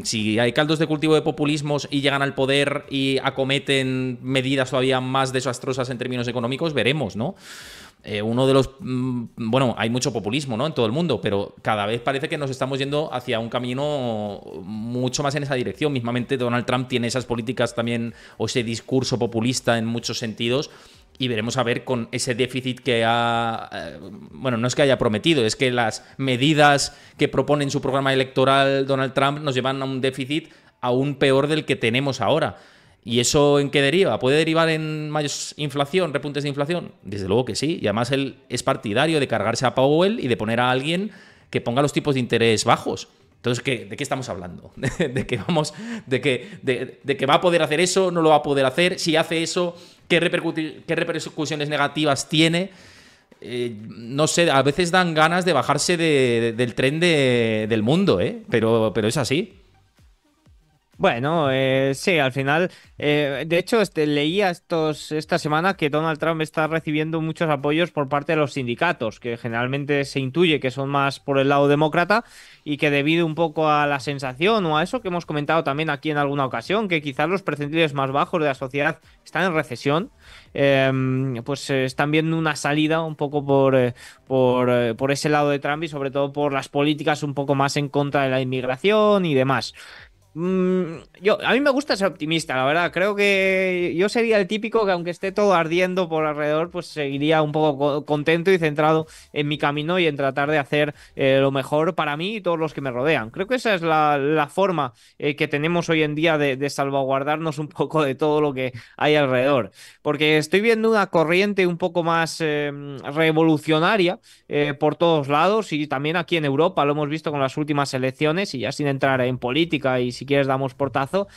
si hay caldos de cultivo de populismos y llegan al poder y acometen medidas todavía más desastrosas en términos económicos, veremos, ¿no? Uno de los... bueno, hay mucho populismo, ¿no?, en todo el mundo, pero cada vez parece que nos estamos yendo hacia un camino mucho más en esa dirección. Mismamente Donald Trump tiene esas políticas también, o ese discurso populista en muchos sentidos, y veremos a ver con ese déficit que ha... bueno, no es que haya prometido, es que las medidas que propone en su programa electoral Donald Trump nos llevan a un déficit aún peor del que tenemos ahora. ¿Y eso en qué deriva? ¿Puede derivar en mayor inflación, repuntes de inflación? Desde luego que sí. Y además él es partidario de cargarse a Powell y de poner a alguien que ponga los tipos de interés bajos. Entonces, ¿de qué estamos hablando? ¿De que va a poder hacer eso? ¿No lo va a poder hacer? Si hace eso, ¿qué repercusiones negativas tiene? No sé, a veces dan ganas de bajarse del tren del mundo, pero es así. Bueno, sí, al final, de hecho, leía esta semana que Donald Trump está recibiendo muchos apoyos por parte de los sindicatos, que generalmente se intuye que son más por el lado demócrata y que debido un poco a la sensación o a eso que hemos comentado también aquí en alguna ocasión, que quizás los percentiles más bajos de la sociedad están en recesión, pues están viendo una salida un poco por ese lado de Trump y sobre todo por las políticas un poco más en contra de la inmigración y demás. A mí me gusta ser optimista, la verdad. Creo que yo sería el típico que aunque esté todo ardiendo por alrededor, pues seguiría un poco contento y centrado en mi camino y en tratar de hacer lo mejor para mí y todos los que me rodean. Creo que esa es la forma que tenemos hoy en día de salvaguardarnos un poco de todo lo que hay alrededor. Porque estoy viendo una corriente un poco más revolucionaria por todos lados y también aquí en Europa lo hemos visto con las últimas elecciones y ya sin entrar en política y si quieres damos portazo,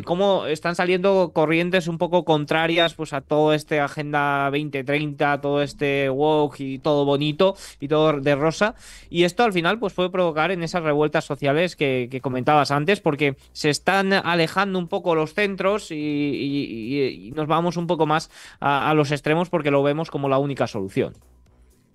cómo están saliendo corrientes un poco contrarias pues a todo este Agenda 2030, todo este woke y todo bonito y todo de rosa, y esto al final pues puede provocar en esas revueltas sociales que comentabas antes, porque se están alejando un poco los centros y nos vamos un poco más a los extremos porque lo vemos como la única solución.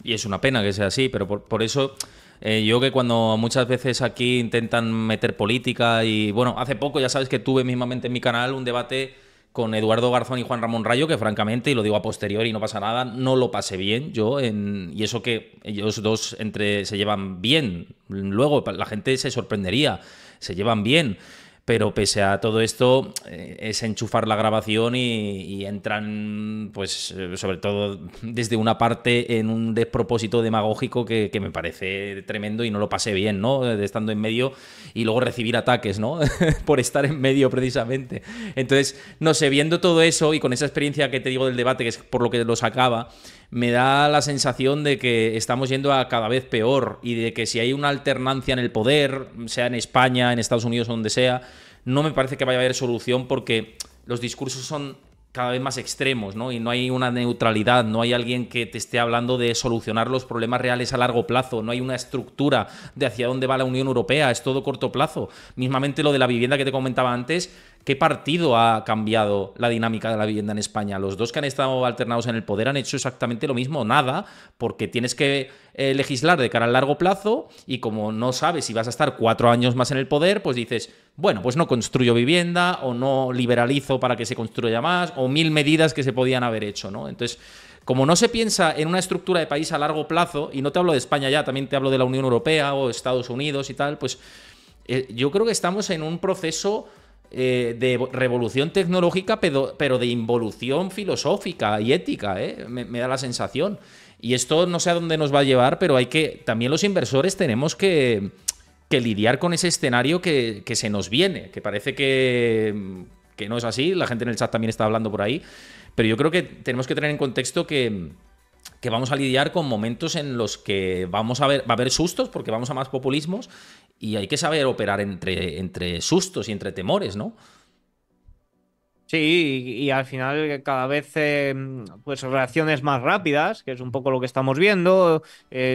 Y es una pena que sea así, pero por eso... yo que cuando muchas veces aquí intentan meter política y, bueno, hace poco ya sabes que tuve mismamente en mi canal un debate con Eduardo Garzón y Juan Ramón Rayo, que francamente, y lo digo a posteriori, no pasa nada, no lo pasé bien yo, y eso que ellos dos se llevan bien, luego la gente se sorprendería, se llevan bien. Pero pese a todo esto, es enchufar la grabación y entran, pues, sobre todo desde una parte en un despropósito demagógico que me parece tremendo y no lo pasé bien, ¿no? De estando en medio y luego recibir ataques, ¿no? Por estar en medio, precisamente. Entonces, no sé, viendo todo eso y con esa experiencia que te digo del debate, que es por lo que lo sacaba, me da la sensación de que estamos yendo a cada vez peor y de que si hay una alternancia en el poder, sea en España, en Estados Unidos o donde sea, no me parece que vaya a haber solución porque los discursos son cada vez más extremos, ¿no? Y no hay una neutralidad, no hay alguien que te esté hablando de solucionar los problemas reales a largo plazo, no hay una estructura de hacia dónde va la Unión Europea, es todo corto plazo. Mismamente lo de la vivienda que te comentaba antes, ¿qué partido ha cambiado la dinámica de la vivienda en España? Los dos que han estado alternados en el poder han hecho exactamente lo mismo, nada, porque tienes que legislar de cara al largo plazo y como no sabes si vas a estar 4 años más en el poder, pues dices, bueno, pues no construyo vivienda o no liberalizo para que se construya más o 1000 medidas que se podían haber hecho, ¿no? Entonces, como no se piensa en una estructura de país a largo plazo, y no te hablo de España ya, también te hablo de la Unión Europea o Estados Unidos y tal, pues yo creo que estamos en un proceso de revolución tecnológica, pero de involución filosófica y ética, me da la sensación. Y esto no sé a dónde nos va a llevar, pero también los inversores tenemos que lidiar con ese escenario que se nos viene, que parece que no es así, la gente en el chat también está hablando por ahí, pero yo creo que tenemos que tener en contexto que vamos a lidiar con momentos en los que va a haber sustos, porque vamos a más populismos, y hay que saber operar entre sustos y entre temores, ¿no? Sí, y al final cada vez pues reacciones más rápidas, que es un poco lo que estamos viendo.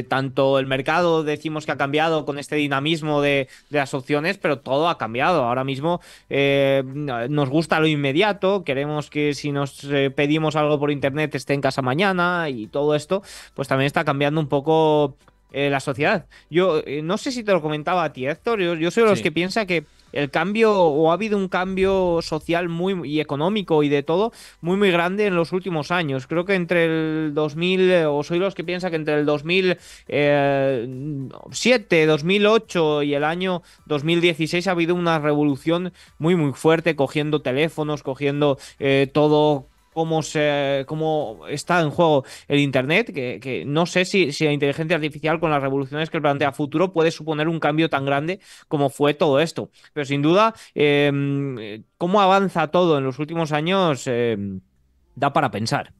Tanto el mercado decimos que ha cambiado con este dinamismo de las opciones, pero todo ha cambiado. Ahora mismo nos gusta lo inmediato, queremos que si nos pedimos algo por internet esté en casa mañana y todo esto, pues también está cambiando un poco la sociedad. Yo no sé si te lo comentaba a ti, Héctor, yo soy de los que Sí. piensa que el cambio, o ha habido un cambio social y económico y de todo muy grande en los últimos años. Creo que entre el 2000, o soy los que piensa que entre el 2007, 2008 y el año 2016 ha habido una revolución muy fuerte, cogiendo teléfonos, cogiendo todo. Cómo está en juego el Internet, que no sé si la inteligencia artificial con las revoluciones que plantea futuro puede suponer un cambio tan grande como fue todo esto. Pero sin duda, cómo avanza todo en los últimos años da para pensar.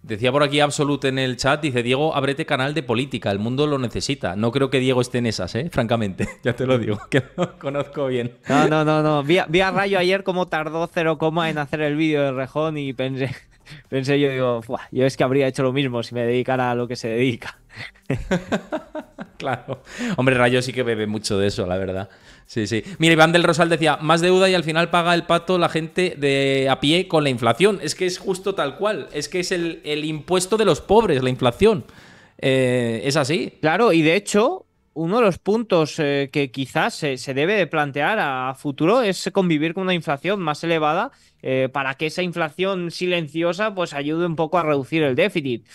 Decía por aquí Absolute en el chat, dice Diego, ábrete canal de política, el mundo lo necesita. No creo que Diego esté en esas, francamente, ya te lo digo, que lo conozco bien. No. Vi a Rayo ayer cómo tardó 0, en hacer el vídeo de Rejón y pensé yo, digo, "Buah, yo es que habría hecho lo mismo si me dedicara a lo que se dedica". Claro. Hombre, Rayo sí que bebe mucho de eso, la verdad. Sí, sí. Mira, Iván del Rosal decía, más deuda y al final paga el pato la gente de a pie con la inflación. Es que es justo tal cual. Es que es el impuesto de los pobres, la inflación. Es así. Claro, y de hecho, uno de los puntos que quizás se debe de plantear a futuro es convivir con una inflación más elevada para que esa inflación silenciosa pues ayude un poco a reducir el déficit.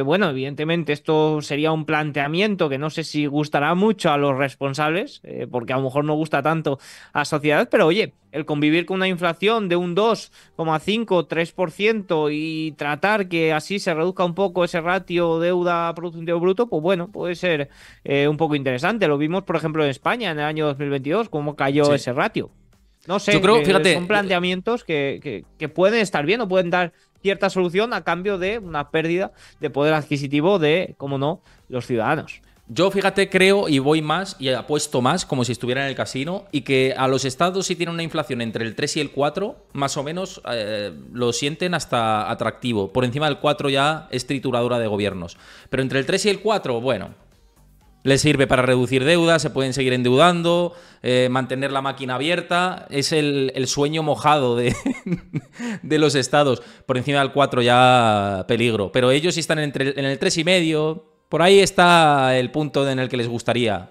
Bueno, evidentemente esto sería un planteamiento que no sé si gustará mucho a los responsables, porque a lo mejor no gusta tanto a la sociedad, pero oye, el convivir con una inflación de un 2,5, 3% y tratar que así se reduzca un poco ese ratio deuda-producto interior bruto, pues bueno, puede ser un poco interesante. Lo vimos, por ejemplo, en España en el año 2022, cómo cayó Sí. ese ratio. No Yo sé, creo, son fíjate, planteamientos que pueden estar bien o pueden dar cierta solución a cambio de una pérdida de poder adquisitivo de, como no, los ciudadanos. yo fíjate, creo y voy más y apuesto más como si estuviera en el casino y que a los estados si tienen una inflación entre el 3 y el 4 más o menos lo sienten hasta atractivo. Por encima del 4 ya es trituradora de gobiernos. Pero entre el 3 y el 4 bueno, les sirve para reducir deuda, se pueden seguir endeudando, mantener la máquina abierta. Es el sueño mojado de los estados. Por encima del 4 ya peligro. Pero ellos sí están en el 3,5. Por ahí está el punto en el que les gustaría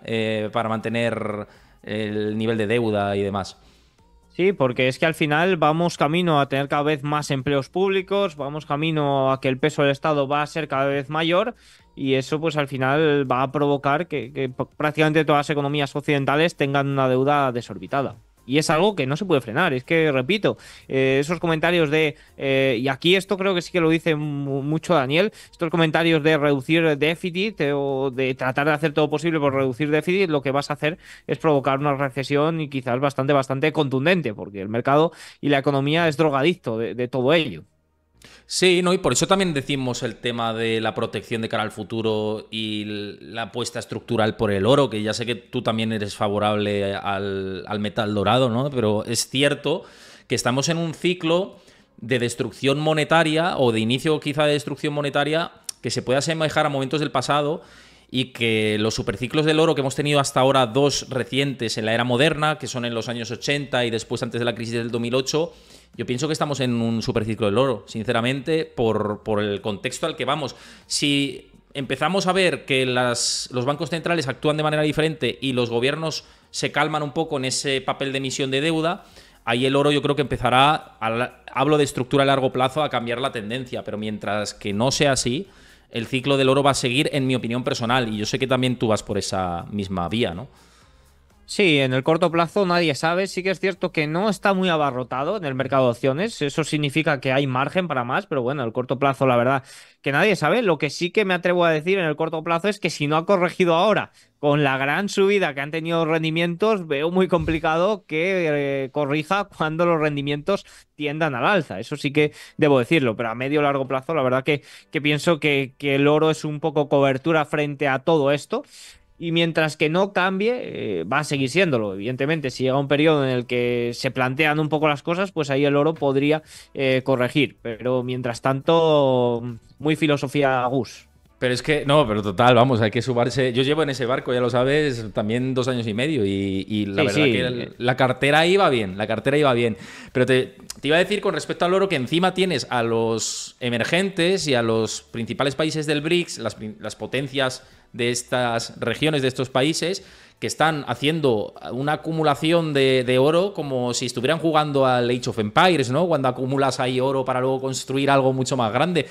para mantener el nivel de deuda y demás. Sí, porque es que al final vamos camino a tener cada vez más empleos públicos, vamos camino a que el peso del Estado va a ser cada vez mayor y eso pues al final va a provocar que prácticamente todas las economías occidentales tengan una deuda desorbitada. Y es algo que no se puede frenar. Es que, repito, esos comentarios y aquí esto creo que sí que lo dice mucho Daniel, estos comentarios de reducir déficit o de tratar de hacer todo posible por reducir déficit, lo que vas a hacer es provocar una recesión y quizás bastante contundente, porque el mercado y la economía es drogadicto de todo ello. Sí, ¿no? Y por eso también decimos el tema de la protección de cara al futuro y la apuesta estructural por el oro, que ya sé que tú también eres favorable al metal dorado, ¿no? Pero es cierto que estamos en un ciclo de destrucción monetaria o de inicio quizá de destrucción monetaria que se puede asemejar a momentos del pasado y que los superciclos del oro que hemos tenido hasta ahora, dos recientes en la era moderna, que son en los años 80 y después antes de la crisis del 2008, yo pienso que estamos en un superciclo del oro, sinceramente, por el contexto al que vamos. Si empezamos a ver que los bancos centrales actúan de manera diferente y los gobiernos se calman un poco en ese papel de emisión de deuda, ahí el oro yo creo que empezará, hablo de estructura a largo plazo, a cambiar la tendencia, pero mientras que no sea así, el ciclo del oro va a seguir, en mi opinión personal, y yo sé que también tú vas por esa misma vía, ¿no? Sí, en el corto plazo nadie sabe. Sí que es cierto que no está muy abarrotado en el mercado de opciones. Eso significa que hay margen para más, pero bueno, en el corto plazo, la verdad, que nadie sabe. Lo que sí que me atrevo a decir en el corto plazo es que si no ha corregido ahora con la gran subida que han tenido los rendimientos, veo muy complicado que corrija cuando los rendimientos tiendan al alza. Eso sí que debo decirlo, pero a medio o largo plazo, la verdad que pienso que el oro es un poco cobertura frente a todo esto. y mientras que no cambie, va a seguir siéndolo. Evidentemente, si llega un periodo en el que se plantean un poco las cosas, pues ahí el oro podría corregir. Pero mientras tanto, muy filosofía Gus. Pero es que, no, pero total, vamos, hay que sumarse. Yo llevo en ese barco, ya lo sabes, también 2 años y medio y la Sí, verdad sí. que la cartera iba bien, la cartera iba bien. Pero te iba a decir con respecto al oro que encima tienes a los emergentes y a los principales países del BRICS, las potencias de estas regiones, de estos países, que están haciendo una acumulación de oro como si estuvieran jugando al Age of Empires, ¿no? Cuando acumulas ahí oro para luego construir algo mucho más grande.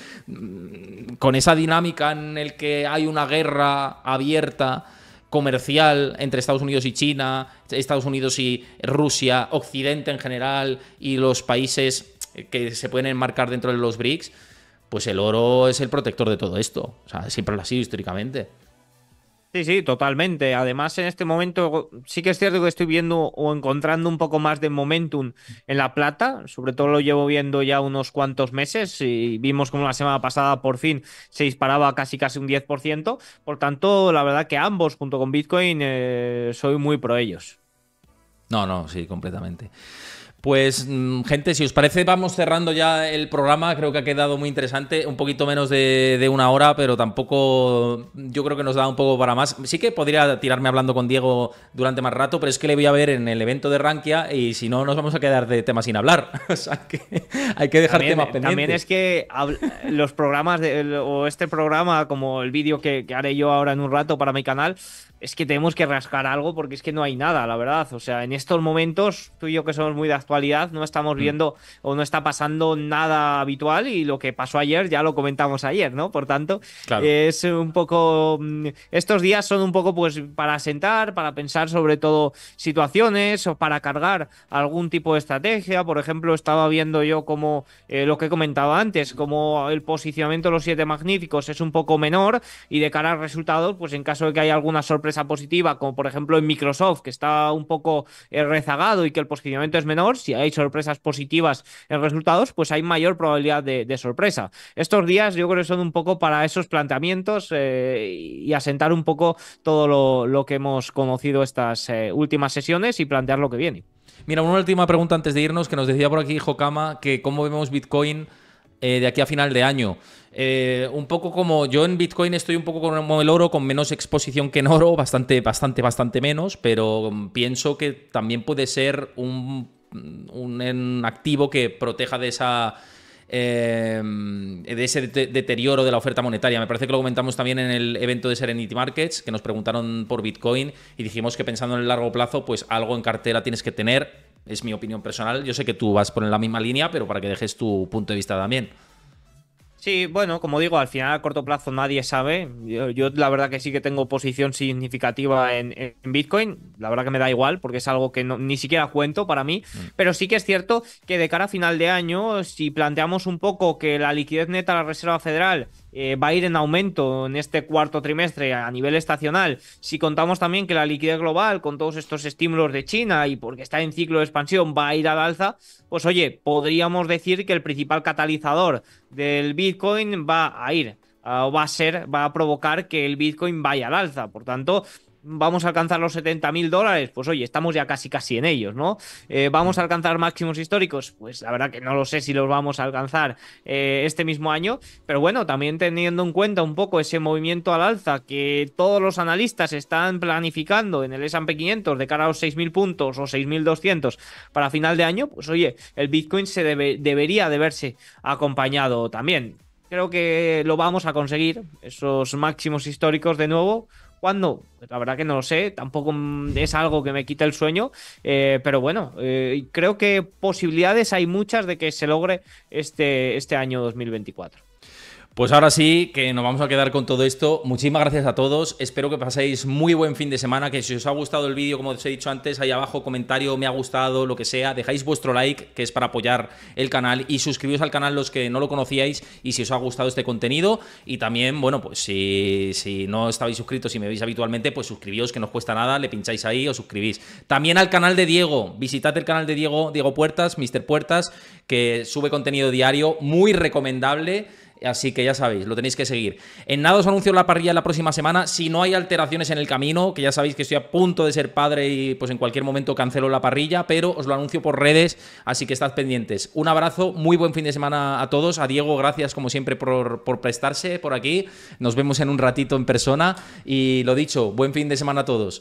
Con esa dinámica en el que hay una guerra abierta comercial entre Estados Unidos y China, Estados Unidos y Rusia, Occidente en general y los países que se pueden enmarcar dentro de los BRICS, pues el oro es el protector de todo esto. O sea, siempre lo ha sido históricamente. Sí, sí, totalmente. Además, en este momento sí que es cierto que estoy viendo o encontrando un poco más de momentum en la plata. Sobre todo lo llevo viendo ya unos cuantos meses y vimos como la semana pasada por fin se disparaba casi un 10%. Por tanto, la verdad que ambos, junto con Bitcoin, soy muy pro ellos. No, no, sí, completamente. Pues, gente, si os parece, vamos cerrando ya el programa. Creo que ha quedado muy interesante. Un poquito menos de 1 hora, pero tampoco. Yo creo que nos da un poco para más. Sí que podría tirarme hablando con Diego durante más rato, pero es que le voy a ver en el evento de Rankia y si no, nos vamos a quedar de temas sin hablar. O sea que hay que dejar temas pendientes. También es que los programas o este programa, como el vídeo que haré yo ahora en un rato para mi canal, es que tenemos que rascar algo porque es que no hay nada, la verdad. O sea, en estos momentos, tú y yo que somos muy de actualidad, no estamos viendo o no está pasando nada habitual y lo que pasó ayer ya lo comentamos ayer, ¿no? Por tanto, Claro. es un poco... Estos días son un poco pues para sentar, para pensar sobre todo situaciones o para cargar algún tipo de estrategia. Por ejemplo, estaba viendo yo como lo que comentaba antes, como el posicionamiento de los 7 magníficos es un poco menor y de cara al resultado, pues en caso de que haya alguna sorpresa positiva, como por ejemplo en Microsoft, que está un poco rezagado y que el posicionamiento es menor, si hay sorpresas positivas en resultados, pues hay mayor probabilidad de sorpresa. Estos días yo creo que son un poco para esos planteamientos y asentar un poco todo lo que hemos conocido estas últimas sesiones y plantear lo que viene. Mira, una última pregunta antes de irnos, que nos decía por aquí Jokama que cómo vemos Bitcoin de aquí a final de año. Un poco como yo en Bitcoin estoy un poco como el oro, con menos exposición que en oro, bastante menos, pero pienso que también puede ser un activo que proteja de ese deterioro de la oferta monetaria. Me parece que lo comentamos también en el evento de Serenity Markets, que nos preguntaron por Bitcoin y dijimos que pensando en el largo plazo, pues algo en cartera tienes que tener. Es mi opinión personal. Yo sé que tú vas por la misma línea, pero para que dejes tu punto de vista también. Sí, bueno, como digo, al final a corto plazo nadie sabe. Yo la verdad que sí que tengo posición significativa en Bitcoin. La verdad que me da igual porque es algo que ni siquiera cuento para mí. Pero sí que es cierto que de cara a final de año, si planteamos un poco que la liquidez neta de la Reserva Federal va a ir en aumento en este cuarto trimestre a nivel estacional, si contamos también que la liquidez global con todos estos estímulos de China y porque está en ciclo de expansión va a ir al alza, pues oye, podríamos decir que el principal catalizador del Bitcoin va a ir, o va a provocar que el Bitcoin vaya al alza. Por tanto, vamos a alcanzar los $70.000, pues oye, estamos ya casi en ellos, ¿no? ¿Vamos a alcanzar máximos históricos? Pues la verdad que no lo sé si los vamos a alcanzar este mismo año, pero bueno, también teniendo en cuenta un poco ese movimiento al alza que todos los analistas están planificando en el S&P 500 de cara a los 6.000 puntos o 6.200 para final de año, pues oye, el Bitcoin debería de verse acompañado también. Creo que lo vamos a conseguir, esos máximos históricos de nuevo. ¿Cuándo? Pues la verdad que no lo sé, tampoco es algo que me quite el sueño, pero bueno, creo que posibilidades hay muchas de que se logre este año 2024. Pues ahora sí, que nos vamos a quedar con todo esto. Muchísimas gracias a todos. Espero que paséis muy buen fin de semana. Que si os ha gustado el vídeo, como os he dicho antes, ahí abajo comentario, me ha gustado, lo que sea. Dejáis vuestro like, que es para apoyar el canal. Y suscribíos al canal los que no lo conocíais y si os ha gustado este contenido. Y también, bueno, pues si no estabais suscritos y me veis habitualmente, pues suscribíos, que no os cuesta nada. Le pincháis ahí, os suscribís. También al canal de Diego. Visitad el canal de Diego Puertas, Mr. Puertas, que sube contenido diario, muy recomendable. Así que ya sabéis, lo tenéis que seguir. En nada os anuncio la parrilla la próxima semana. Si no hay alteraciones en el camino, que ya sabéis que estoy a punto de ser padre y pues en cualquier momento cancelo la parrilla, pero os lo anuncio por redes, así que estad pendientes. Un abrazo, muy buen fin de semana a todos. A Diego, gracias como siempre por prestarse por aquí. Nos vemos en un ratito en persona y lo dicho, buen fin de semana a todos.